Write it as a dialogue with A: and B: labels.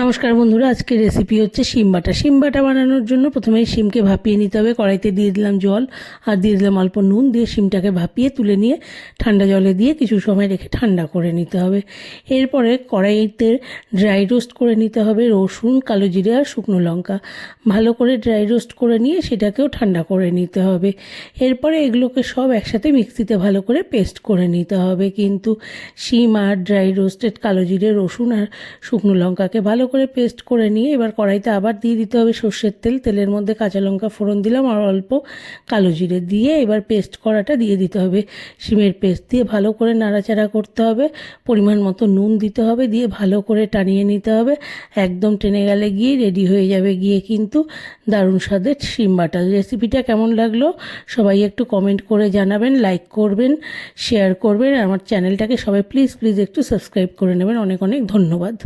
A: নমস্কার বন্ধুরা, আজকে রেসিপি হচ্ছে শিম বাটা। শিম বাটা বানানোর জন্য প্রথমেই শিমকে ভাপিয়ে নিতে হবে। কড়াইতে দিয়ে দিলাম জল আর দিয়ে দিলাম অল্প নুন, দিয়ে শিমটাকে ভাপিয়ে তুলে নিয়ে ঠান্ডা জলে দিয়ে কিছু সময় রেখে ঠান্ডা করে নিতে হবে। এরপরে কড়াইতে ড্রাই রোস্ট করে নিতে হবে রসুন, কালো জিরে আর শুকনো লঙ্কা। ভালো করে ড্রাই রোস্ট করে নিয়ে সেটাকেও ঠান্ডা করে নিতে হবে। এরপরে এগুলোকে সব একসাথে মিক্সিতে ভালো করে পেস্ট করে নিতে হবে। কিন্তু শিম আর ড্রাই রোস্টেড কালো জিরে, রসুন আর শুকনো লঙ্কাকে ভালো করে পেস্ট করে নিয়ে এবার কড়াইতে আবার দিয়ে দিতে হবে সর্ষের তেল। তেলের মধ্যে কাঁচা লঙ্কা ফোড়ন দিলাম আর অল্প কালো জিরে দিয়ে এবার পেস্ট করাটা দিয়ে দিতে হবে। শিমের পেস্ট দিয়ে ভালো করে নাড়াচাড়া করতে হবে। পরিমাণ মতো নুন দিতে হবে, দিয়ে ভালো করে টানিয়ে নিতে হবে। একদম টেনে গেলে গিয়ে রেডি হয়ে যাবে গিয়ে কিন্তু দারুণ স্বাদের শিম বাটা। রেসিপিটা কেমন লাগলো সবাই একটু কমেন্ট করে জানাবেন, লাইক করবেন, শেয়ার করবেন। আমার চ্যানেলটাকে সবাই প্লিজ একটু সাবস্ক্রাইব করে নেবেন। অনেক অনেক ধন্যবাদ।